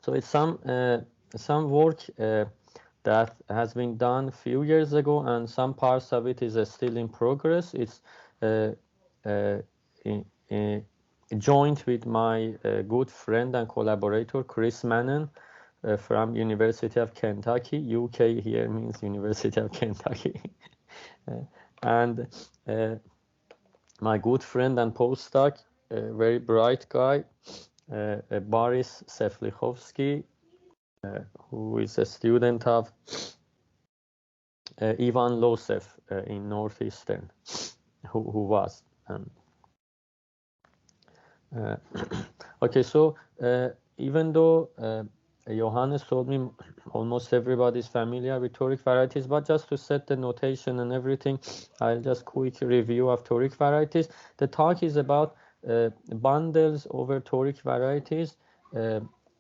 So it's some work that has been done a few years ago, and some parts of it is still in progress. It's joined with my good friend and collaborator Chris Manon from University of Kentucky. UK here means University of Kentucky. And my good friend and postdoc, a very bright guy, Boris Tsvelikhovsky, who is a student of Ivan Losev in Northeastern, who was. Okay, so even though Johannes told me almost everybody is familiar with toric varieties, but just to set the notation and everything, I'll just quick review of toric varieties. The talk is about bundles over toric varieties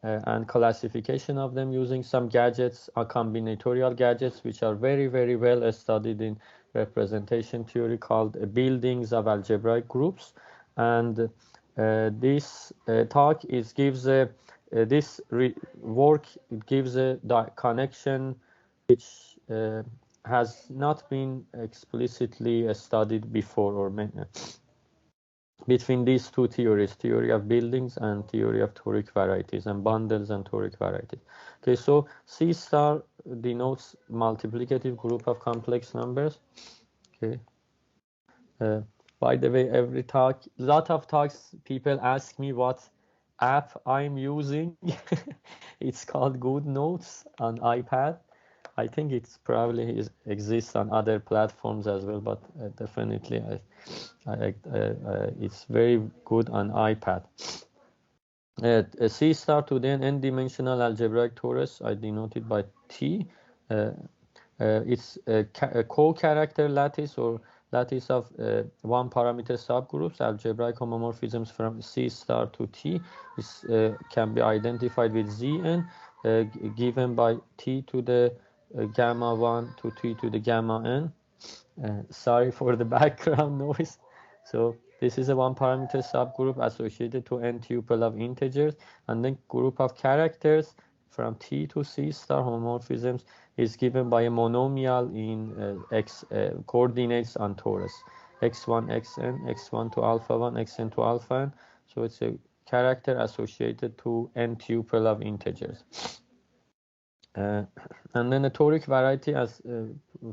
and classification of them using some gadgets, combinatorial gadgets, which are very, very well studied in representation theory, called buildings of algebraic groups. And this talk gives a work gives a connection which has not been explicitly studied before, or between these two theories, theory of buildings and theory of toric varieties, and bundles and toric varieties. Okay, so C star denotes multiplicative group of complex numbers. Okay. By the way, every talk, lot of talks, people ask me what app I'm using. It's called Good Notes on iPad. I think it's probably exists on other platforms as well, but definitely it's very good on iPad. C star to then n-dimensional algebraic torus, I denoted by T. It's a co-character lattice, or lattice of one parameter subgroups, algebraic homomorphisms from C star to T. This can be identified with Zn, given by T to the gamma 1 to T to the gamma n. Sorry for the background noise. So this is a one parameter subgroup associated to n tuple of integers, and then group of characters from T to C star homomorphisms is given by a monomial in x coordinates on torus, x1 xn, x1 to alpha 1, xn to alpha n. So it's a character associated to n tuple of integers. And then a toric variety, as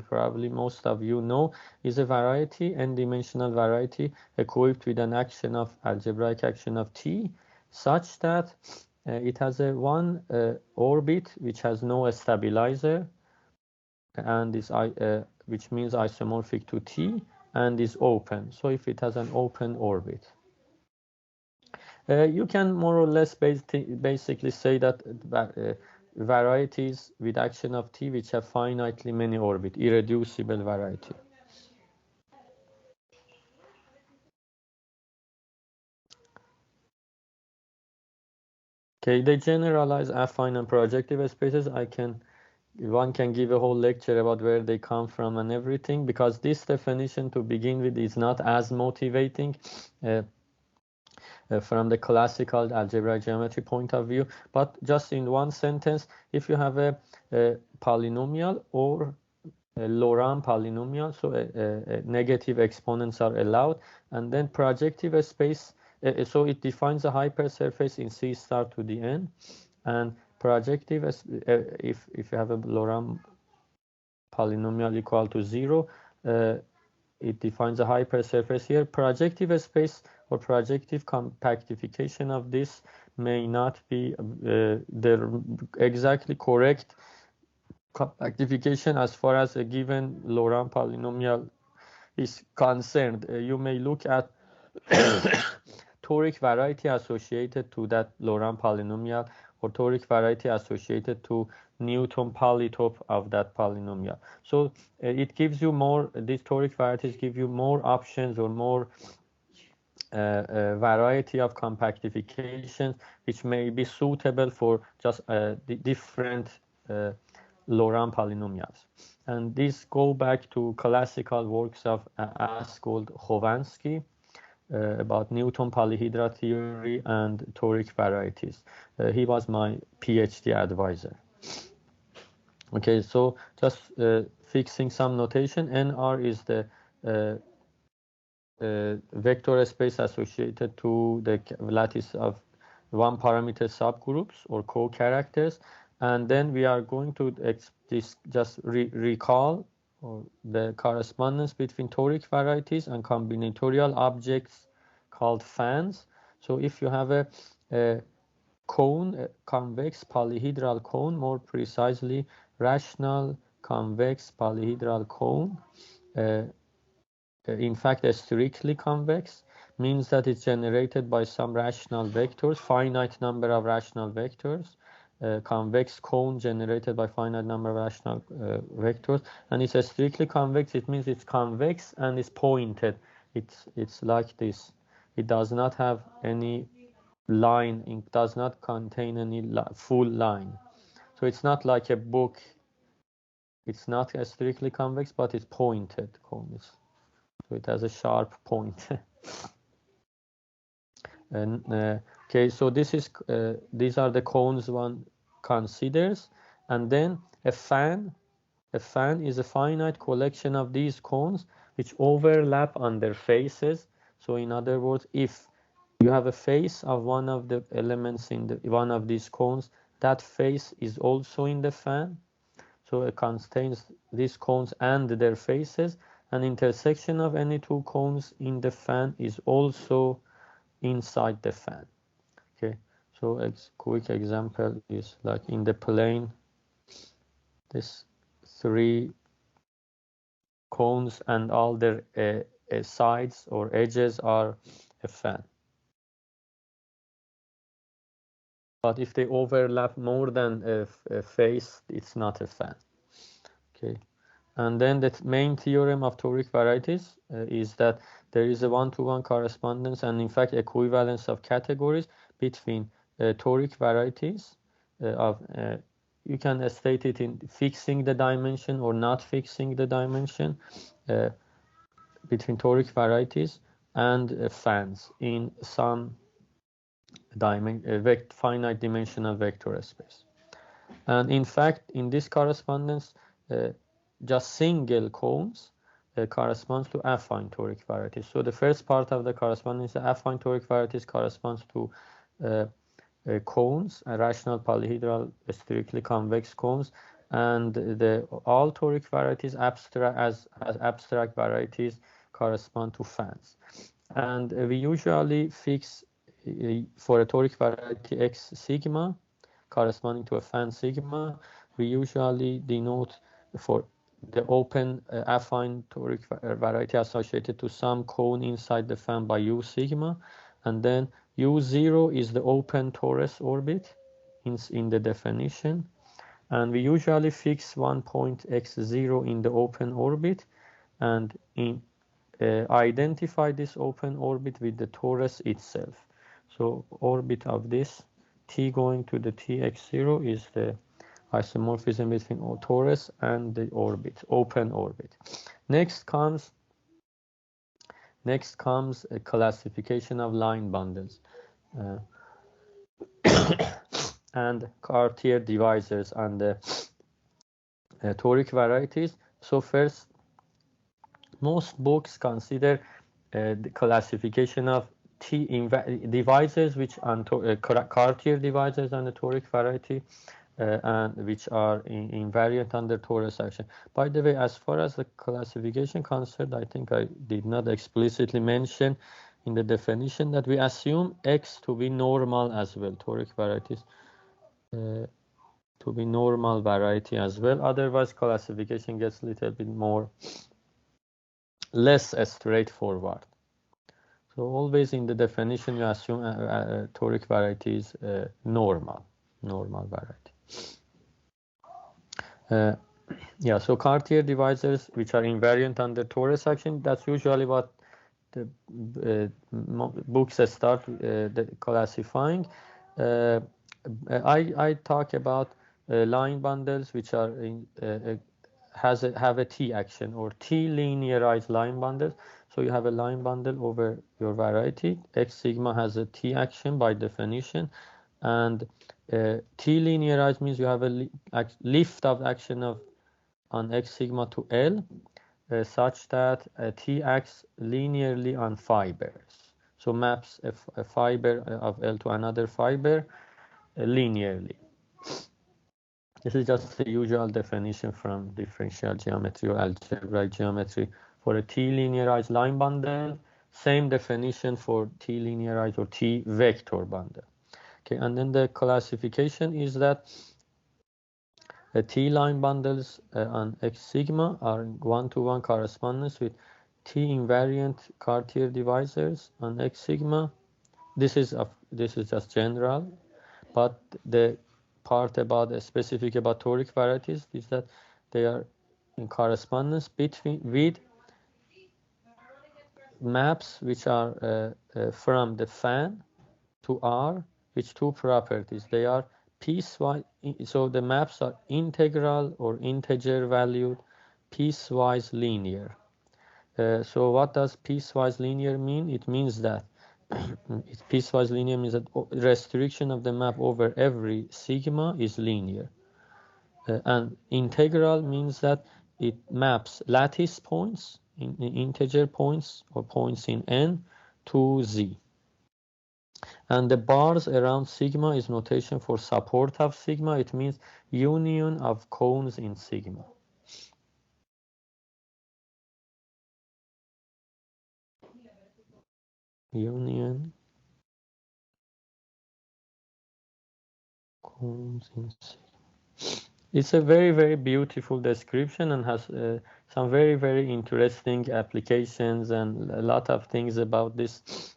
probably most of you know, is a variety, n-dimensional variety, equipped with an action of algebraic action of T, such that it has a one orbit which has no stabilizer, and is which means isomorphic to T, and is open. So if it has an open orbit, you can more or less basically say that varieties with action of T which have finitely many orbits, irreducible variety. Okay, they generalize affine and projective spaces. One can give a whole lecture about where they come from and everything, because this definition to begin with is not as motivating from the classical algebraic geometry point of view. But just in one sentence, if you have a polynomial or a Laurent polynomial, so negative exponents are allowed, and then projective space, so it defines a hypersurface in C star to the n, and projective, if you have a Laurent polynomial equal to 0, it defines a hypersurface here. Projective space or projective compactification of this may not be the exactly correct compactification as far as a given Laurent polynomial is concerned. You may look at toric variety associated to that Laurent polynomial, or toric variety associated to Newton polytope of that polynomial. So it gives you more, these toric varieties give you more options or more variety of compactifications which may be suitable for just different Laurent polynomials. And these go back to classical works of Askold Chovansky, about Newton polyhedra theory and toric varieties. He was my PhD advisor. Okay, so just fixing some notation. NR is the vector space associated to the lattice of one parameter subgroups or co-characters, and then we are going to just recall or the correspondence between toric varieties and combinatorial objects called fans. So if you have a cone, a convex polyhedral cone, more precisely rational convex polyhedral cone, in fact strictly convex, means that it's generated by some rational vectors, finite number of rational vectors, convex cone generated by finite number of rational vectors, and it's a strictly convex. It means it's convex and it's pointed. It's like this. It does not have any line. It does not contain any full line. So it's not like a book. It's not a strictly convex, but it's pointed cone. So it has a sharp point. And okay, so this is these are the cones one considers, and then a fan is a finite collection of these cones which overlap on their faces. So in other words, if you have a face of one of the elements in one of these cones, that face is also in the fan. So it contains these cones and their faces. An intersection of any two cones in the fan is also inside the fan. Okay, so a quick example is like in the plane, this three cones and all their sides or edges are a fan. But if they overlap more than a face, it's not a fan. Okay. And then the main theorem of toric varieties is that there is a one-to-one correspondence and in fact equivalence of categories between toric varieties you can state it in fixing the dimension or not fixing the dimension between toric varieties and fans in some finite dimensional vector space. And in fact, in this correspondence, just single cones corresponds to affine toric varieties. So the first part of the correspondence, the affine toric varieties corresponds to cones, rational polyhedral strictly convex cones, and the all toric varieties as abstract varieties correspond to fans. And we usually fix for a toric variety x sigma corresponding to a fan sigma, we usually denote for the open affine toric variety associated to some cone inside the fan by u sigma, and then u0 is the open torus orbit in the definition, and we usually fix one point x0 in the open orbit and identify this open orbit with the torus itself. So orbit of this t going to the tx0 is the isomorphism between torus and the orbit, open orbit. Next comes a classification of line bundles and Cartier divisors and the toric varieties. So first, most books consider the classification of divisors which are Cartier divisors and the toric variety and which are invariant under torus action. By the way, as far as the classification concerned, I think I did not explicitly mention in the definition that we assume X to be normal as well, toric varieties to be normal variety as well. Otherwise, classification gets a little bit less straightforward. So always in the definition, you assume toric variety is normal variety. Yeah, so Cartier divisors which are invariant under torus action, that's usually what the books start classifying. I talk about line bundles which are have a T action or T linearized line bundles. So So you have a line bundle over your variety. X sigma has a T action by definition, and T linearized means you have a lift of action on X sigma to L, such that T acts linearly on fibers. So maps a fiber of L to another fiber linearly. This is just the usual definition from differential geometry or algebraic geometry for a T linearized line bundle. Same definition for T linearized or T vector bundle. Okay, and then the classification is that T line bundles on X sigma are one-to-one correspondence with T invariant Cartier divisors on X sigma. This is just general, but the part about specific about toric varieties is that they are in correspondence with maps which are from the fan to R, with two properties. They are piecewise, so the maps are integral or integer valued, piecewise linear. So what does piecewise linear mean? It means that piecewise linear means that restriction of the map over every sigma is linear. And integral means that it maps lattice points, in integer points or points in N, to Z. And the bars around sigma is notation for support of sigma. It means union of cones in sigma. Union cones in sigma. It's a very, very beautiful description and has some very, very interesting applications and a lot of things about this.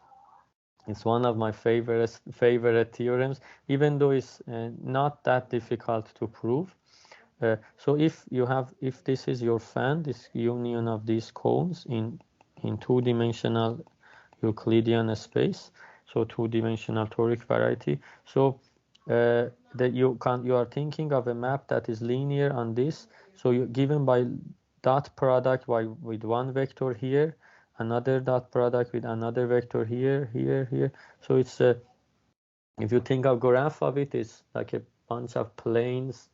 It's one of my favorite theorems, even though it's not that difficult to prove. So if this is your fan, this union of these cones in two-dimensional Euclidean space, so two-dimensional toric variety. So that you are thinking of a map that is linear on this. So you're given by dot product with one vector here, another dot product with another vector here, here. So it's if you think of graph of it, it's like a bunch of planes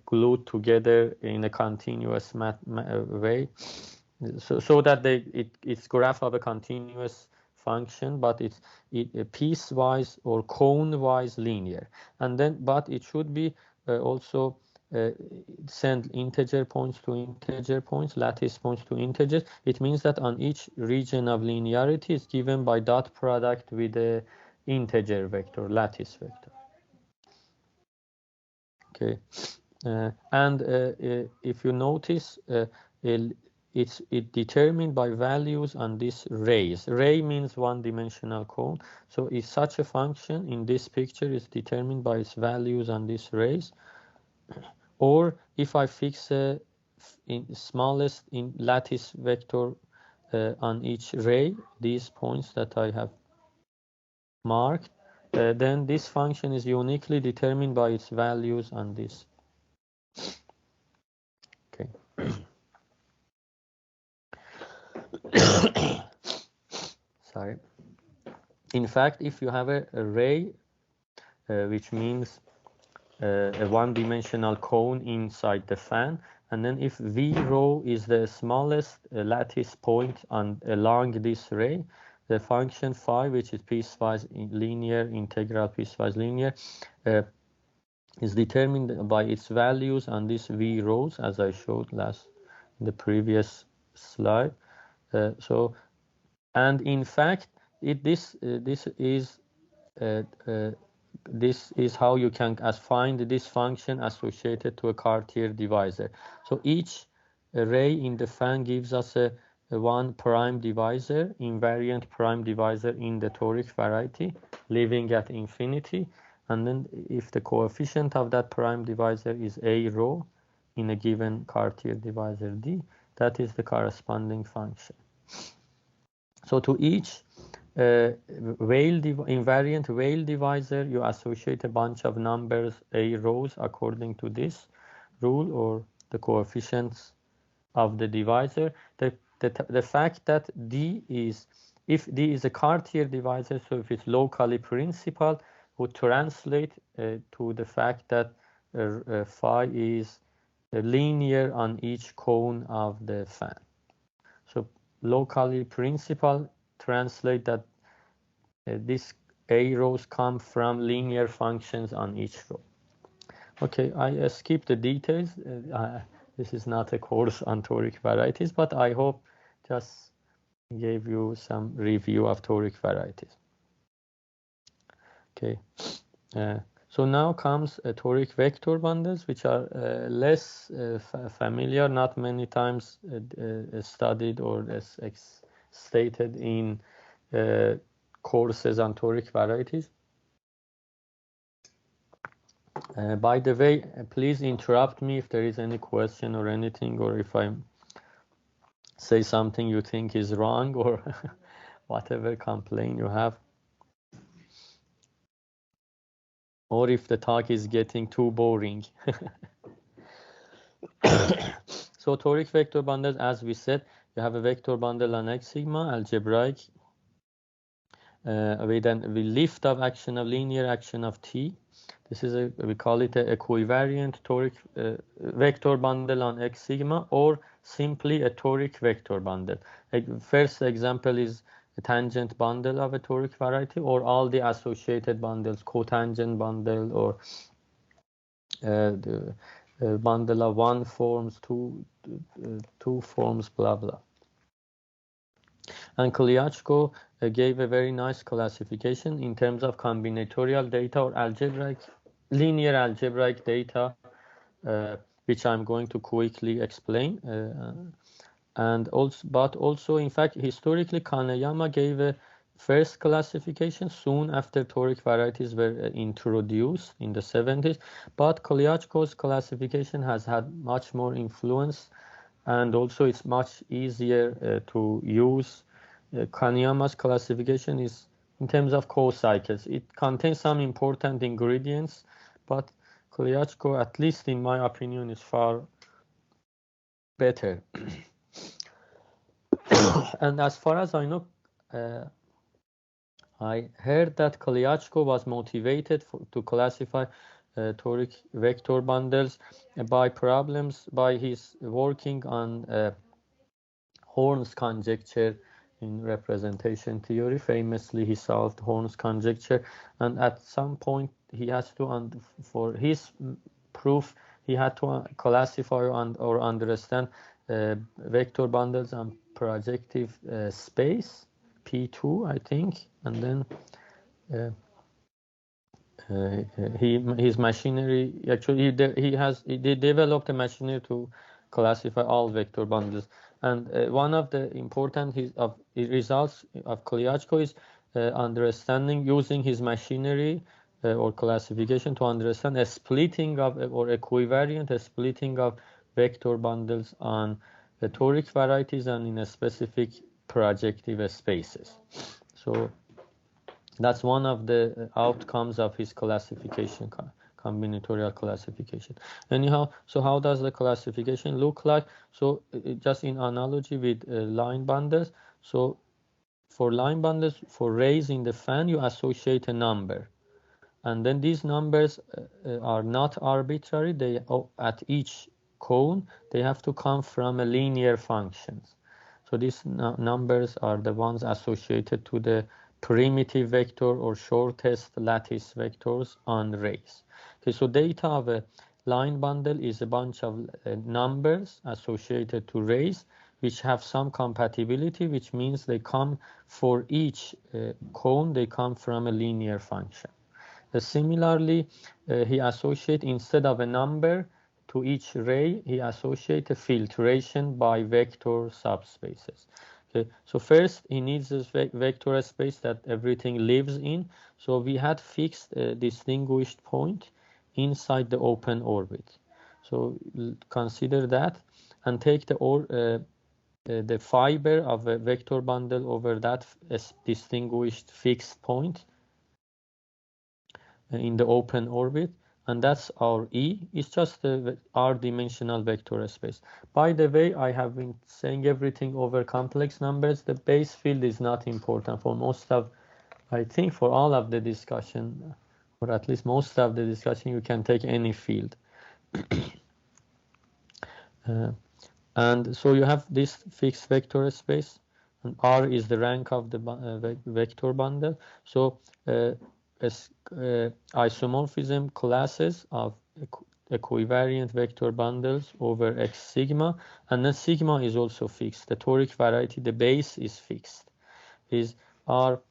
glued together in a continuous way, so that it's graph of a continuous function, but it's piecewise or cone-wise linear, and then but it should be also send integer points to integer points, lattice points to integers. It means that on each region of linearity is given by dot product with a integer vector, lattice vector. Okay, and if you notice, it's determined by values on this rays. Ray means one-dimensional cone. So if such a function in this picture is determined by its values on this rays, or if I fix a smallest in lattice vector on each ray, these points that I have marked, then this function is uniquely determined by its values on this. Okay. Sorry. In fact, if you have a ray, which means a one-dimensional cone inside the fan, and then if V rho is the smallest lattice point along this ray, the function phi, which is piecewise linear, integral piecewise linear, is determined by its values on these V rows, as I showed in the previous slide. And in fact, this is how you can find this function associated to a Cartier divisor. So each ray in the fan gives us a one prime divisor, invariant prime divisor in the toric variety, living at infinity. And then if the coefficient of that prime divisor is a rho in a given Cartier divisor D, that is the corresponding function. So to each invariant Weyl divisor, you associate a bunch of numbers, a rows, according to this rule or the coefficients of the divisor. The the fact that if D is a Cartier divisor, so if it's locally principal, would translate to the fact that phi is linear on each cone of the fan. So locally principal translate that these A rows come from linear functions on each row. Okay, I skipped the details. This is not a course on toric varieties, but I hope just gave you some review of toric varieties. Okay, so now comes toric vector bundles, which are less familiar, not many times studied or stated in courses on toric varieties. By the way, please interrupt me if there is any question or anything, or if I say something you think is wrong, or whatever complaint you have, or if the talk is getting too boring. So toric vector bundles, as we said, you have a vector bundle on X sigma, algebraic, with a lift of action of linear action of T. This is we call it a equivariant toric vector bundle on X sigma, or simply a toric vector bundle. First example is a tangent bundle of a toric variety, or all the associated bundles, cotangent bundle, or the bundle of one forms, two forms, blah blah. And Klyachko gave a very nice classification in terms of combinatorial data or algebraic, linear algebraic data, which I'm going to quickly explain. But also, in fact, historically, Kaneyama gave a first classification soon after toric varieties were introduced in the 70s. But Klyachko's classification has had much more influence, and also it's much easier to use. Kaneyama's classification is in terms of co-cycles. It contains some important ingredients, but Klyachko, at least in my opinion, is far better. And as far as I know, I heard that Klyachko was motivated to classify toric vector bundles by his working on Horn's conjecture in representation theory. Famously, he solved Horn's conjecture, and at some point he has to, for his proof, he had to classify or understand vector bundles on projective space P2, I think, and then his machinery, actually he developed a machinery to classify all vector bundles. And one of the important results of Klyachko is understanding, using his machinery or classification to understand a splitting of, or equivariant, a splitting of vector bundles on the toric varieties and in a specific projective spaces. So that's one of the outcomes of his classification, combinatorial classification. Anyhow, so how does the classification look like? So just in analogy with line bundles, so for line bundles, for rays in the fan, you associate a number, and then these numbers are not arbitrary. They at each cone they have to come from a linear functions. So these numbers are the ones associated to the primitive vector or shortest lattice vectors on rays. Okay, so data of a line bundle is a bunch of numbers associated to rays which have some compatibility, which means they come for each cone, they come from a linear function. Similarly, he associates, instead of a number to each ray, he associates a filtration by vector subspaces. Okay, so first he needs this vector space that everything lives in. So we had fixed a distinguished point inside the open orbit. So consider that and take the fiber of a vector bundle over that distinguished fixed point in the open orbit. and that's our E. It's just a R-dimensional vector space. By the way, I have been saying everything over complex numbers. The base field is not important for most of, I think for all of the discussion, or at least most of the discussion, you can take any field. And so you have this fixed vector space, and R is the rank of the vector bundle. So isomorphism classes of equivariant vector bundles over X sigma, and then sigma is also fixed. The toric variety, the base is fixed, is R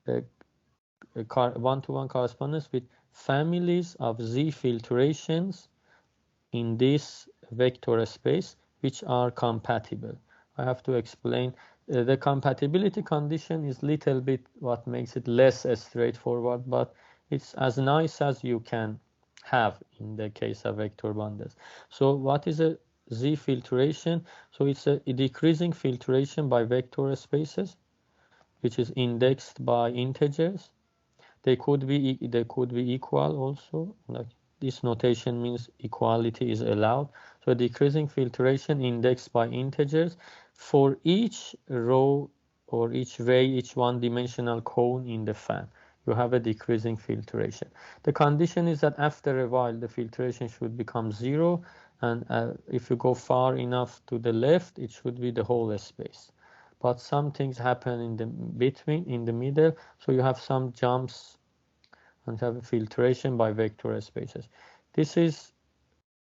one-to-one correspondence with families of Z filtrations in this vector space which are compatible. I have to explain. The compatibility condition is little bit what makes it less straightforward, but it's as nice as you can have in the case of vector bundles. So what is a Z filtration? So it's a decreasing filtration by vector spaces, which is indexed by integers. They could be equal also. Like this notation means equality is allowed. So decreasing filtration indexed by integers for each row or each ray, each one-dimensional cone in the fan. You have a decreasing filtration. The condition is that after a while the filtration should become zero, and if you go far enough to the left, it should be the whole space. But some things happen in the between, in the middle, so you have some jumps and have a filtration by vector spaces. This is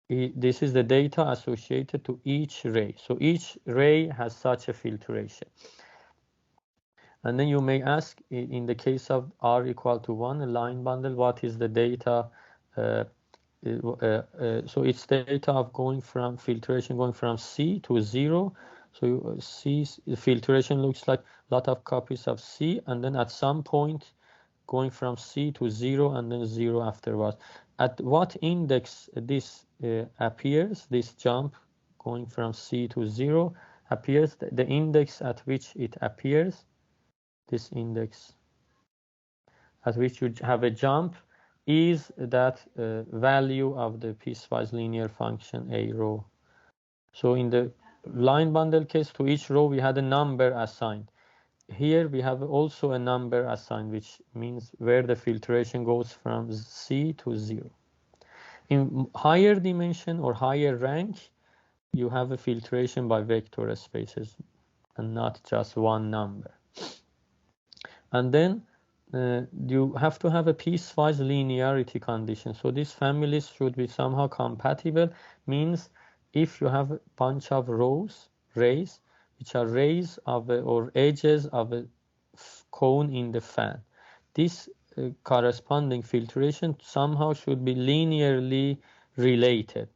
the data associated to each ray. So each ray has such a filtration. And then you may ask, in the case of R equal to 1, a line bundle, what is the data? So it's data of going from filtration going from C to 0. So you see filtration looks like a lot of copies of C, and then at some point going from C to 0 and then 0 afterwards. At what index this appears, this jump going from C to 0 appears, the index at which it appears, this index at which you have a jump, is that value of the piecewise linear function A row. So in the line bundle case, to each row we had a number assigned. Here we have also a number assigned, which means where the filtration goes from C to 0. In higher dimension or higher rank, you have a filtration by vector spaces and not just one number. And then you have to have a piecewise linearity condition. So these families should be somehow compatible, means if you have a bunch of rays, which are rays of or edges of a cone in the fan, this corresponding filtration somehow should be linearly related.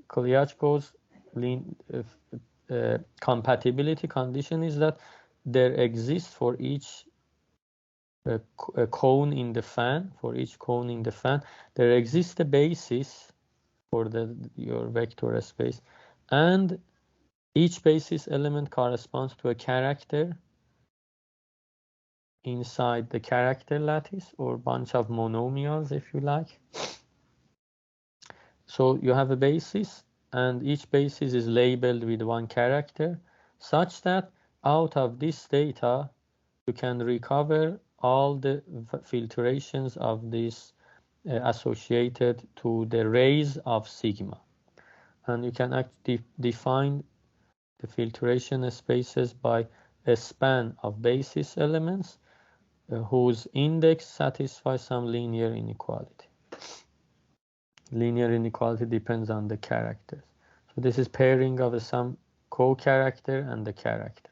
Klyachko's compatibility condition is that there exists for each cone in the fan, there exists a basis for your vector space, and each basis element corresponds to a character inside the character lattice, or bunch of monomials if you like. So you have a basis, and each basis is labeled with one character, such that out of this data you can recover all the filtrations of this associated to the rays of sigma. And you can actually define the filtration spaces by a span of basis elements whose index satisfies some linear inequality. Linear inequality depends on the characters. So this is pairing of some co-character and the character.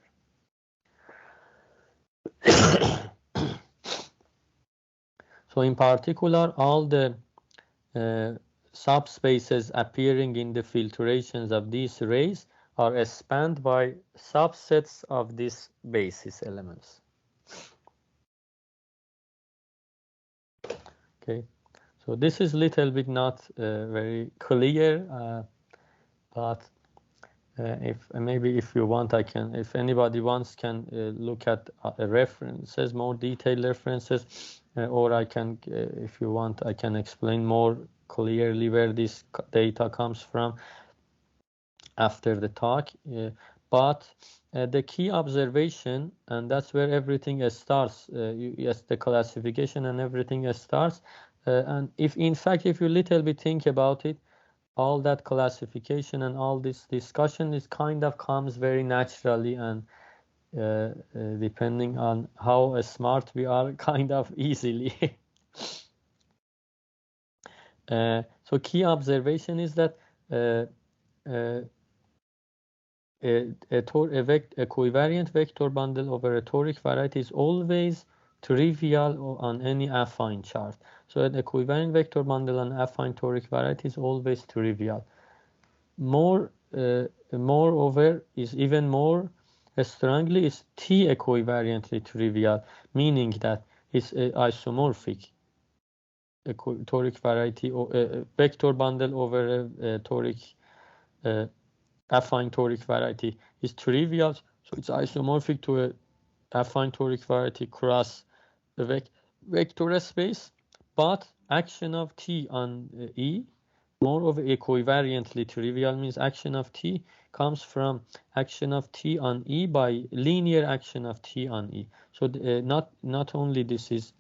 So in particular, all the subspaces appearing in the filtrations of these rays are spanned by subsets of these basis elements. Okay, so this is little bit not very clear, but Maybe if you want, I can. If anybody wants, can look at references, more detailed references, or I can, if you want, I can explain more clearly where this data comes from after the talk. But the key observation, and that's where everything starts. Yes, the classification and everything starts. And if, in fact, if you little bit think about it, all that classification and all this discussion is kind of comes very naturally, and depending on how smart we are, kind of easily. So key observation is that equivariant vector bundle over a toric variety is always trivial on any affine chart. So an equivariant vector bundle on affine toric variety is always trivial. Moreover, is even more strongly is T equivariantly trivial, meaning that it's isomorphic. A toric variety or vector bundle over a toric affine toric variety is trivial, so it's isomorphic to a affine toric variety cross the vector space, but action of T on E, moreover equivariantly trivial means action of T comes from action of T on E by linear action of T on E. So not only this is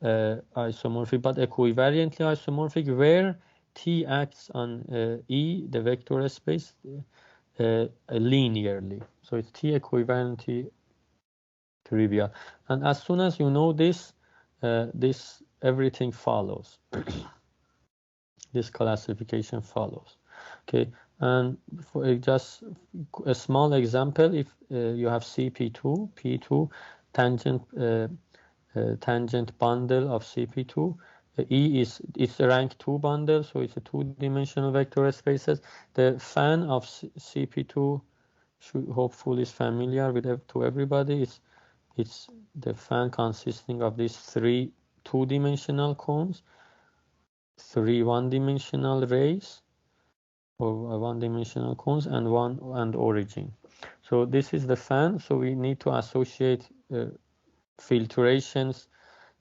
isomorphic, but equivariantly isomorphic, where T acts on E, the vector space, linearly. So it's T equivalently trivial. And as soon as you know this, this everything follows. This classification follows. Okay, and for just a small example, if you have CP2, P2 tangent tangent bundle of CP2. E is it's a rank 2 bundle, so it's a 2-dimensional vector spaces. The fan of CP2 should hopefully is familiar with to everybody. It's the fan consisting of these 3 2-dimensional cones, 3 1-dimensional rays or 1-dimensional cones, and 1 origin. So this is the fan. So we need to associate filtrations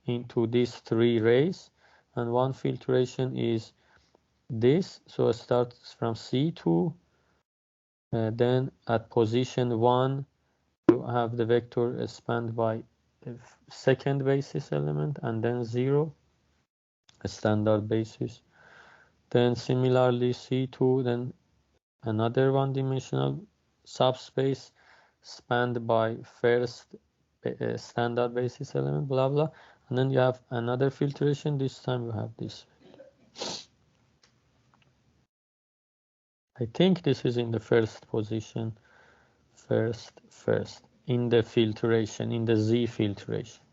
into these 3 rays, and one filtration is this. So it starts from C2, then at position 1 you have the vector spanned by a second basis element, and then 0, a standard basis. Then similarly C2, then another 1-dimensional subspace spanned by first standard basis element, blah blah, and then you have another filtration. This time you have this. I think this is in the first position, first in the filtration, in the Z filtration.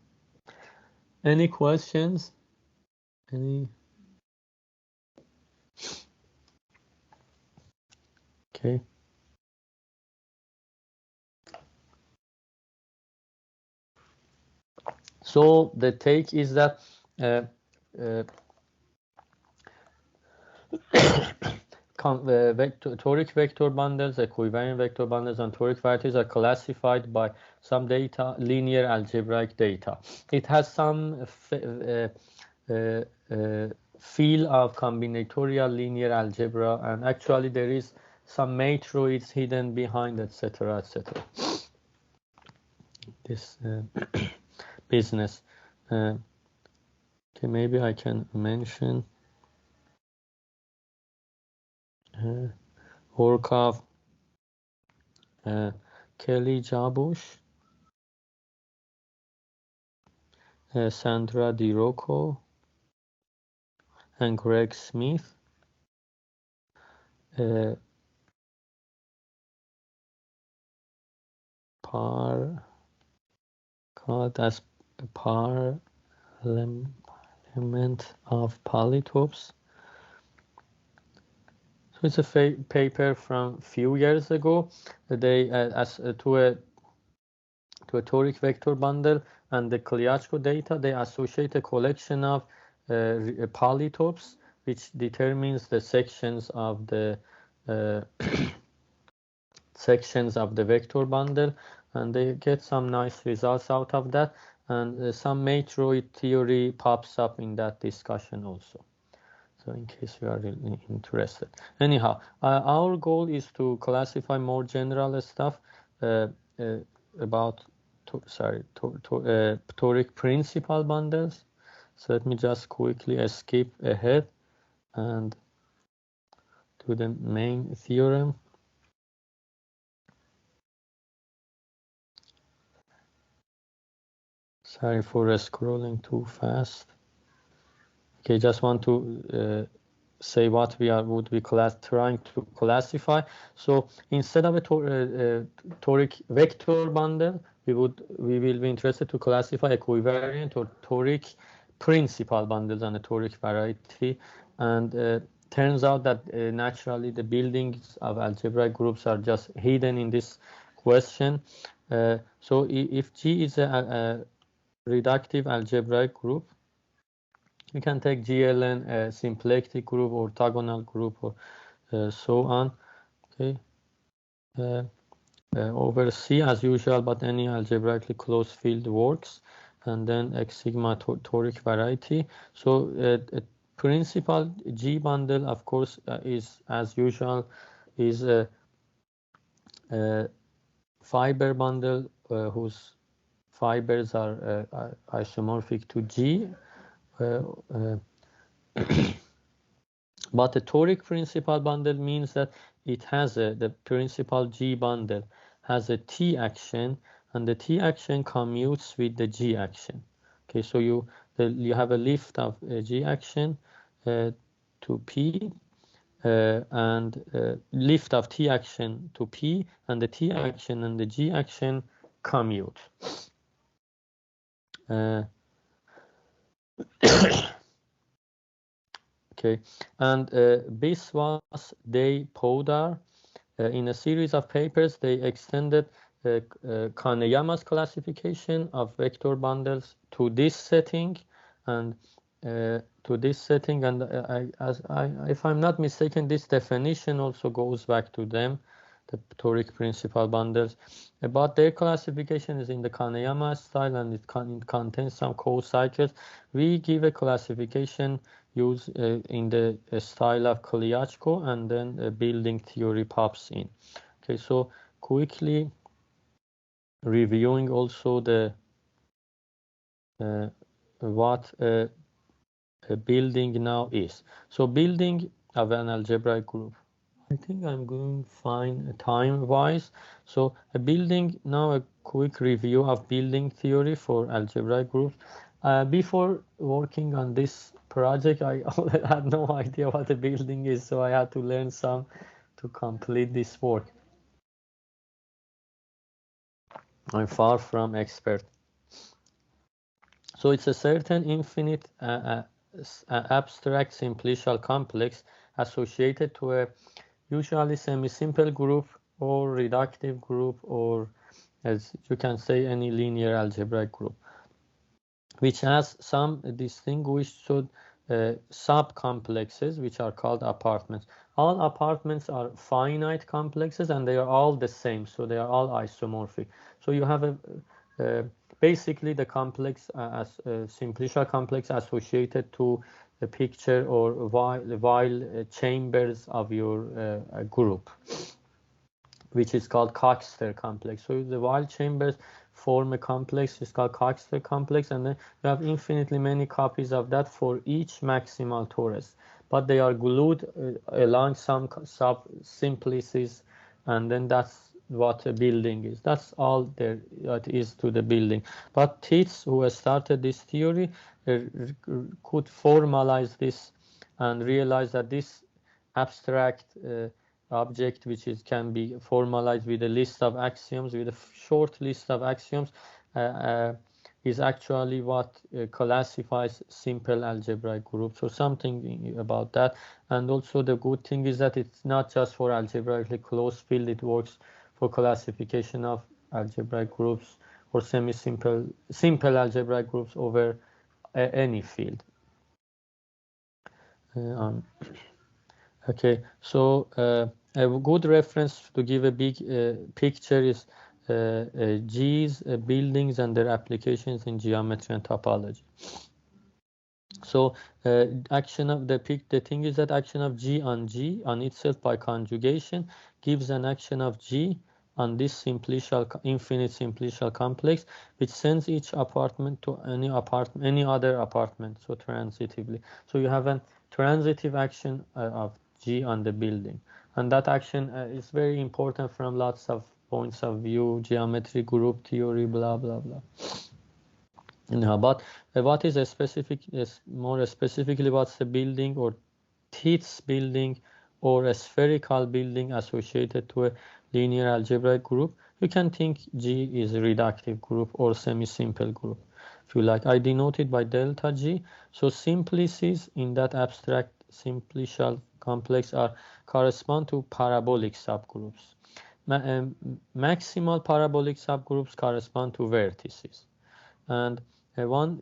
Any questions? Any? Okay. So the take is that toric vector bundles, equivariant vector bundles, and toric varieties are classified by some data, linear algebraic data. It has some feel of combinatorial linear algebra, and actually there is some matroids hidden behind, etc., etc. This business. Okay, maybe I can mention Orkov, Kelly Jabush, Sandra DiRocco, and Greg Smith. Called as Parliament of Polytopes. So it's a paper from few years ago. They to a toric vector bundle and the Klyachko data, they associate a collection of polytopes, which determines the sections of the sections of the vector bundle, and they get some nice results out of that, and some matroid theory pops up in that discussion also. So in case you are really interested. Anyhow, our goal is to classify more general stuff about toric principal bundles. So let me just quickly skip ahead and to the main theorem. Sorry for scrolling too fast. Okay, just want to say what we would be trying to classify. So instead of a toric vector bundle, we will be interested to classify equivariant or toric principal bundles and a toric variety. And turns out that naturally the buildings of algebraic groups are just hidden in this question. So if G is a reductive algebraic group, we can take GLN a symplectic group, orthogonal group, or so on. Okay, over C as usual, but any algebraically closed field works, and then X sigma toric variety. So a principal G bundle, of course, is as usual is a fiber bundle whose fibers are isomorphic to G. But the toric principal bundle means that it has the principal G bundle has a T action, and the T action commutes with the G action. Okay, so you have a lift of G action to P, and lift of T action to P, and the T action and the G action commute. Okay, and Piecewise, Podar, in a series of papers, they extended Kaneyama's classification of vector bundles to this setting, and if I'm not mistaken, this definition also goes back to them, the toric principal bundles. But their classification is in the Kaneyama style, and it contains some co-cycles. We give a classification used in the style of Klyachko, and then building theory pops in. Okay, so quickly reviewing also the what a building now is. So building of an algebraic group. I think I'm going fine time-wise. So a building, now a quick review of building theory for algebraic groups. Before working on this project, I had no idea what a building is, so I had to learn some to complete this work. I'm far from expert. So it's a certain infinite abstract simplicial complex associated to a usually semisimple group or reductive group, or as you can say, any linear algebraic group, which has some distinguished subcomplexes which are called apartments. All apartments are finite complexes, and they are all the same, so they are all isomorphic. So you have basically the complex as simplicial complex associated to the picture or while chambers of your group, which is called Coxeter complex. So the while chambers form a complex, it's called Coxeter complex, and then you have infinitely many copies of that for each maximal torus, but they are glued along some sub-simplices, and then that's what a building is. That's all there is to the building. But Tits, who started this theory, could formalize this and realize that this abstract object, which can be formalized with a list of axioms, with a short list of axioms, is actually what classifies simple algebraic groups. So something about that. And also the good thing is that it's not just for algebraically closed field, it works for classification of algebraic groups or simple algebraic groups over any field. Okay, so A good reference to give a big picture is G's, buildings and their applications in geometry and topology. So action of the thing is that action of G on itself by conjugation gives an action of G on this infinite simplicial complex, which sends each apartment to any other apartment, so transitively. So you have a transitive action of G on the building, and that action is very important from lots of points of view, geometry, group theory, blah blah blah. Anyhow, but what is more specifically, what's the building or Tits building or a spherical building associated to a linear algebraic group? You can think G is a reductive group or semi-simple group, if you like. I denote it by delta G. So simplices in that abstract simplicial complex correspond to parabolic subgroups. Maximal parabolic subgroups correspond to vertices. And one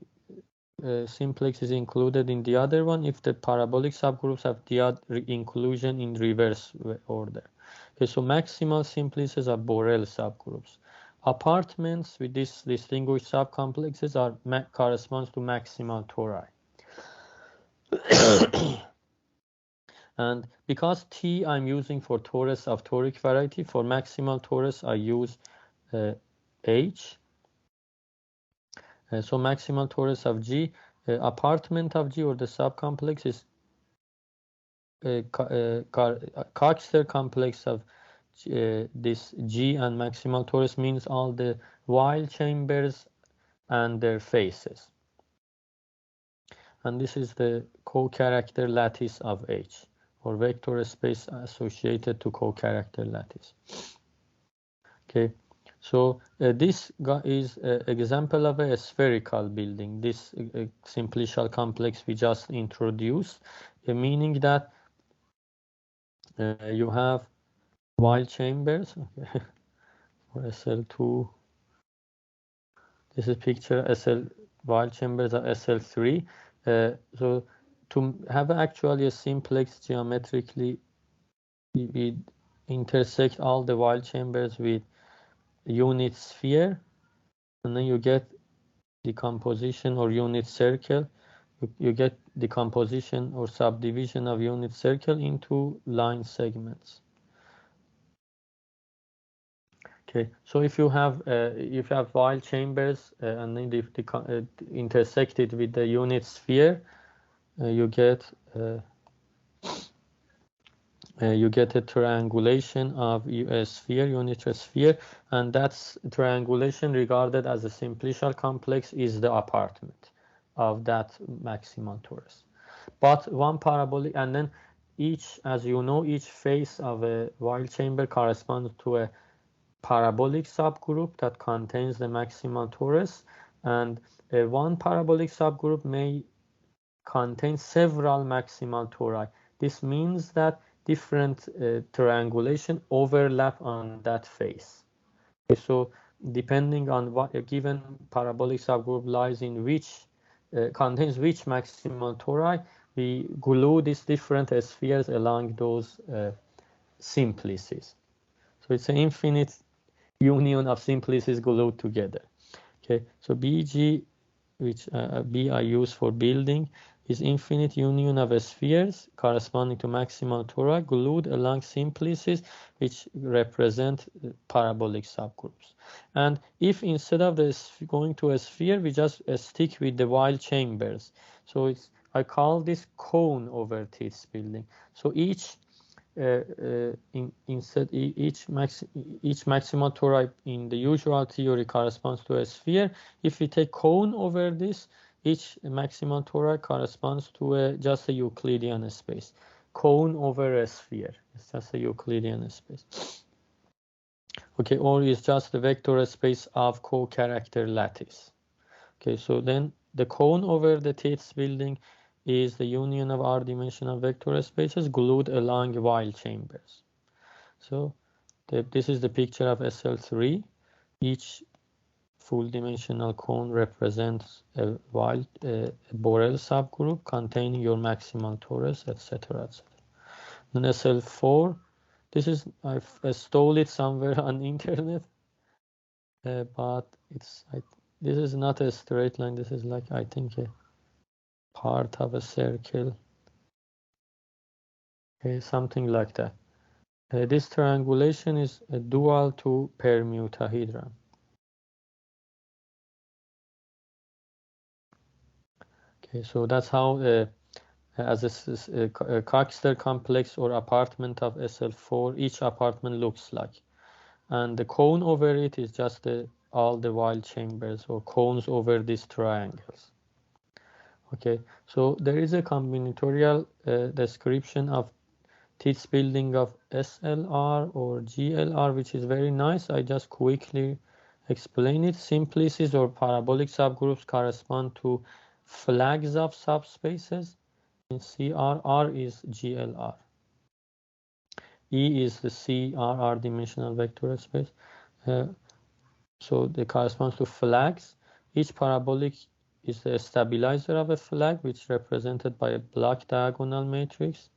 simplex is included in the other one if the parabolic subgroups have the inclusion in reverse order. Okay, so maximal simplices are Borel subgroups. Apartments with these distinguished subcomplexes corresponds to maximal tori. And because T I'm using for torus of toric variety, for maximal torus I use H. So maximal torus of G, apartment of G or the subcomplex is Coxeter complex of this G and maximal torus means all the Weil chambers and their faces. And this is the co-character lattice of H, or vector space associated to co-character lattice. Okay. So this is an example of a spherical building, this simplicial complex we just introduced, meaning that you have Weil chambers for SL2. This is picture Weil chambers of SL3. So to have actually a simplex geometrically, we intersect all the Weil chambers with unit sphere, and then you get decomposition or unit circle. You get decomposition or subdivision of unit circle into line segments. Okay, so if you have Weil chambers and then intersected with the unit sphere, you get a triangulation of a sphere, unitary sphere, and that's triangulation regarded as a simplicial complex is the apartment of that maximal torus. But one parabolic, and then each, as you know, each face of a Weil chamber corresponds to a parabolic subgroup that contains the maximal torus, and one parabolic subgroup may contain several maximal tori. This means that different triangulation overlap on that face. Okay, so depending on what a given parabolic subgroup lies in which contains which maximal tori, we glue these different spheres along those simplices. So it's an infinite union of simplices glued together. Okay, so BG, which B I use for building, is infinite union of spheres corresponding to maximal tori glued along simplices which represent parabolic subgroups. And if instead of going to a sphere, we just stick with the Weil chambers, so I call this cone over Tits building. So each maximal tori in the usual theory corresponds to a sphere. If we take cone over this, each maximal tori corresponds to just a Euclidean space. Cone over a sphere, it's just a Euclidean space. Okay, or it's just the vector space of co-character lattice. Okay, so then the cone over the Tits building is the union of r-dimensional vector spaces glued along Weil chambers. So this is the picture of SL3. Each full dimensional cone represents a Borel subgroup containing your maximal torus, etc., etc. Then SL4, This is, I've stole it somewhere on the internet, but this is not a straight line. This is like, I think, a part of a circle. Okay, something like that. This triangulation is a dual to permutahedron. Okay, so that's how, as a Coxeter complex or apartment of SL4, each apartment looks like. And the cone over it is just all the Weyl chambers or cones over these triangles. Okay, so there is a combinatorial description of Tits building of SLR or GLR, which is very nice. I just quickly explain it. Simplices or parabolic subgroups correspond to flags of subspaces. In CRR is GLR. E is the CRR dimensional vector space. So they corresponds to flags. Each parabolic is the stabilizer of a flag, which is represented by a block diagonal matrix.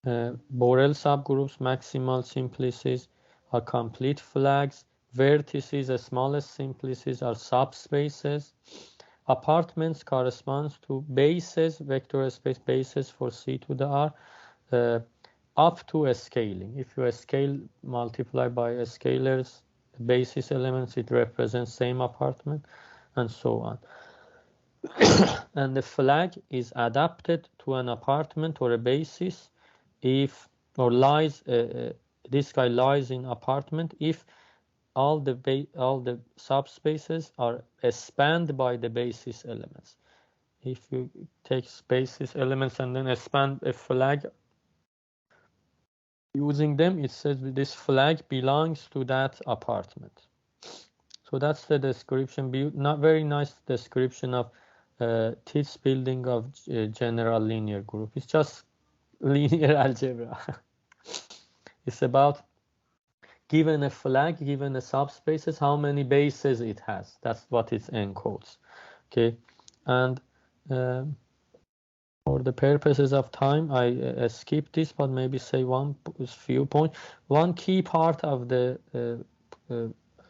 Borel subgroups, maximal simplices are complete flags. Vertices, the smallest simplices, are subspaces. Apartments corresponds to bases, vector space bases for C to the R, up to a scaling. If you scale, multiply by a scalar's basis elements, it represents same apartment, and so on. And the flag is adapted to an apartment or a basis if, or lies, this guy lies in apartment if all the subspaces are spanned by the basis elements. If you take basis elements and then expand a flag using them, it says this flag belongs to that apartment. So that's the description. Not very nice description of Tits building of general linear group. It's just linear algebra. It's about, given a flag, given a subspaces, how many bases it has. That's what it encodes. Okay, and for the purposes of time, I skip this, but maybe say one few points. One key part of the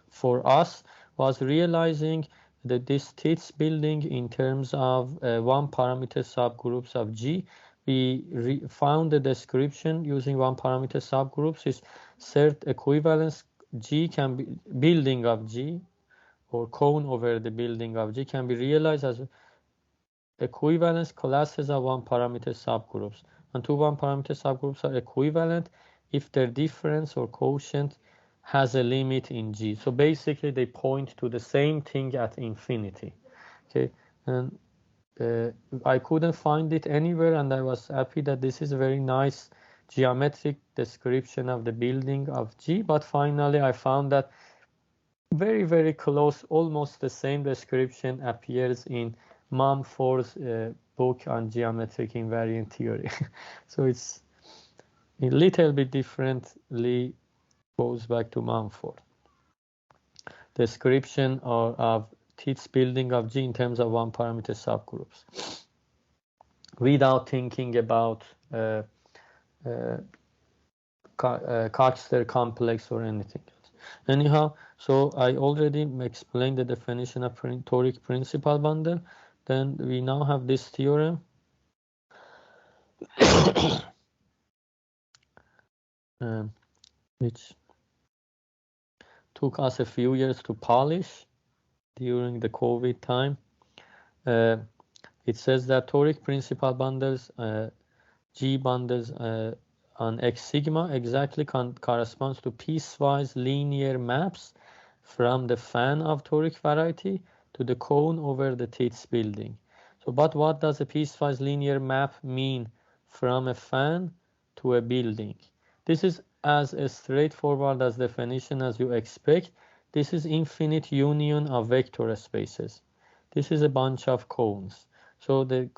for us was realizing that this Tits building in terms of one parameter subgroups of G. We found the description using one parameter subgroups is cert equivalence G can be building of G, or cone over the building of G can be realized as equivalence classes of one parameter subgroups, and two one parameter subgroups are equivalent if their difference or quotient has a limit in G. So basically they point to the same thing at infinity. Okay, and I couldn't find it anywhere, and I was happy that this is a very nice geometric description of the building of G, but finally I found that very, very close, almost the same description appears in Mumford's book on geometric invariant theory. So it's a little bit differently, goes back to Mumford. Description of Tits building of G in terms of one parameter subgroups, without thinking about Coxeter complex or anything else. Anyhow, so I already explained the definition of toric principal bundle. Then we now have this theorem. Which took us a few years to polish during the COVID time. It says that toric principal bundles, G bundles on X sigma exactly corresponds to piecewise linear maps from the fan of toric variety to the cone over the Tits building. So, but what does a piecewise linear map mean from a fan to a building? This is as straightforward as definition as you expect. This is infinite union of vector spaces. This is a bunch of cones. So the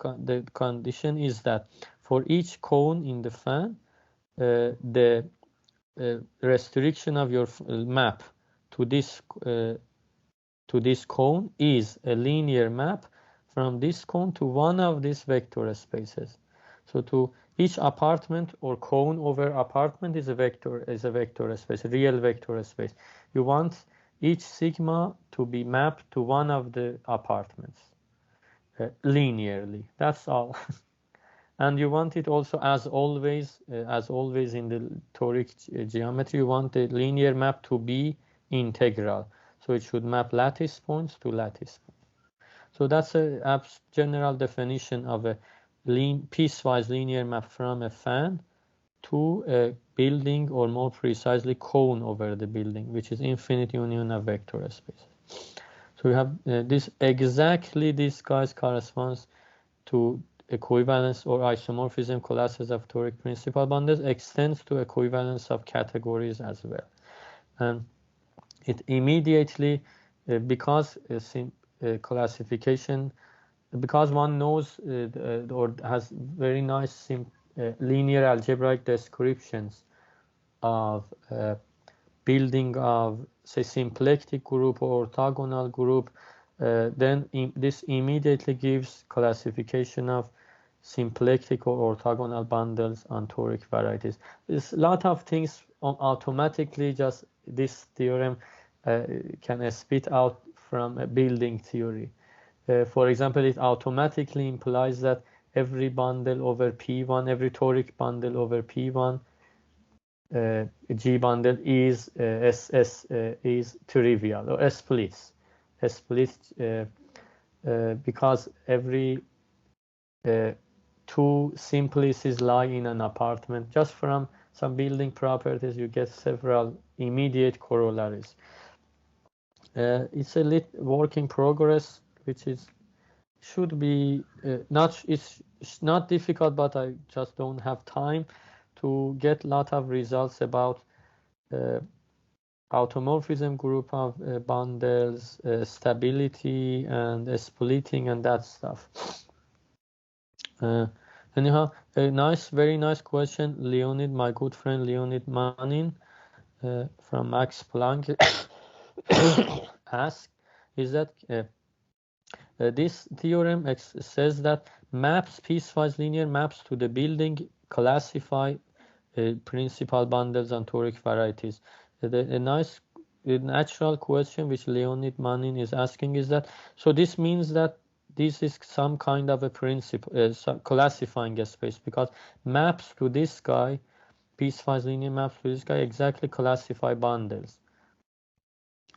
condition is that for each cone in the fan, the restriction of your map to this cone is a linear map from this cone to one of these vector spaces. So to each apartment or cone over apartment is a vector space, a real vector space. You want each sigma to be mapped to one of the apartments linearly. That's all. And you want it also, as always in the toric geometry, you want the linear map to be integral. So it should map lattice points to lattice points. So that's a general definition of a piecewise linear map from a fan to a building, or more precisely cone over the building, which is infinite union of vector space. So we have this guys corresponds to equivalence or isomorphism classes of toric principal bundles, extends to equivalence of categories as well. And it immediately, because classification, because one knows or has very nice linear algebraic descriptions of building of, say, symplectic group or orthogonal group, then this immediately gives classification of symplectic or orthogonal bundles on toric varieties. There's a lot of things automatically, just this theorem can spit out from a building theory. For example, it automatically implies that every bundle over P1, every toric bundle over P1, G bundle is is trivial, or splits. Because every two simplices lie in an apartment. Just from some building properties, you get several immediate corollaries. It's a work in progress, which should be it's not difficult, but I just don't have time to get a lot of results about automorphism group of bundles, stability, and splitting, and that stuff. Anyhow, very nice question, Leonid, my good friend Leonid Manin from Max Planck asked, is that this theorem says that piecewise linear maps to the building classify principal bundles and toric varieties. A natural question which Leonid Manin is asking is that, so this means that this is some kind of a principle, classifying a space, because maps to this guy, piecewise linear maps to this guy, exactly classify bundles.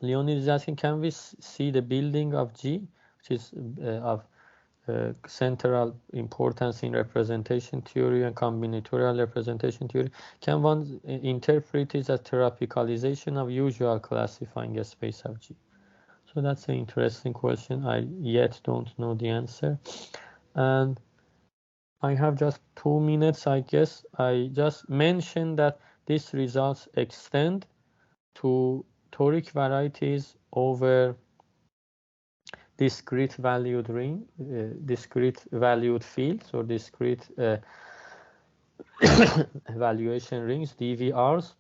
Leonid is asking, can we see the building of G, which is of central importance in representation theory and combinatorial representation theory? Can one interpret it as therapicalization of usual classifying a space of G? So that's an interesting question. I yet don't know the answer. And I have just 2 minutes, I guess. I just mentioned that these results extend to toric varieties over discrete valued discrete valued fields, or discrete valuation rings, DVRs.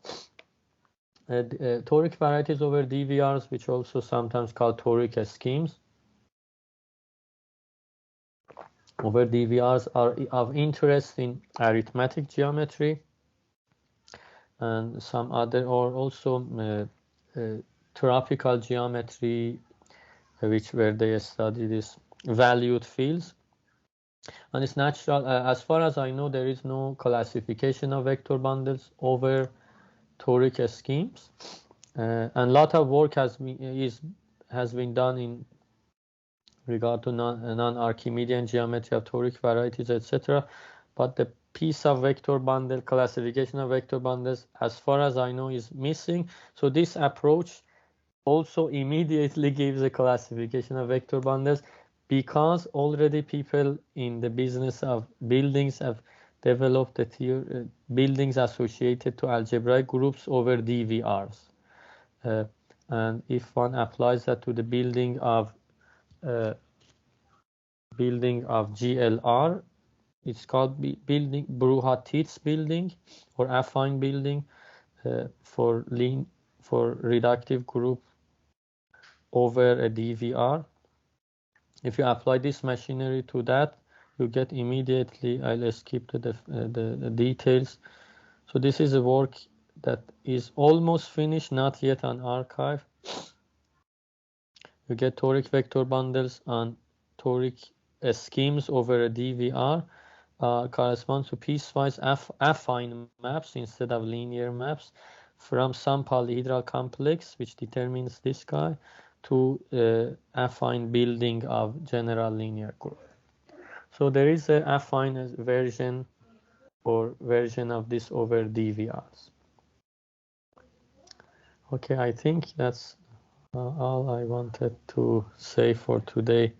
Toric varieties over DVRs, which also sometimes called toric schemes over DVRs, are of interest in arithmetic geometry and some other, or also tropical geometry, where they study these valued fields. And it's natural, as far as I know, there is no classification of vector bundles over toric schemes, and a lot of work has been done in regard to non-Archimedean geometry of toric varieties, etc. But the piece of vector bundle, classification of vector bundles, as far as I know, is missing. So this approach also immediately gives a classification of vector bundles, because already people in the business of buildings have developed the buildings associated to algebraic groups over DVRs. And if one applies that to the building of GLR, it's called building Bruhat-Tits building, or affine building, for reductive group over a DVR. If you apply this machinery to that, you get immediately. I'll skip the details. So this is a work that is almost finished, not yet on archive. You get toric vector bundles and toric schemes over a DVR correspond to piecewise affine maps instead of linear maps from some polyhedral complex, which determines this guy, to affine building of general linear group. So there is an affine version or version of this over DVRs. Okay, I think that's all I wanted to say for today.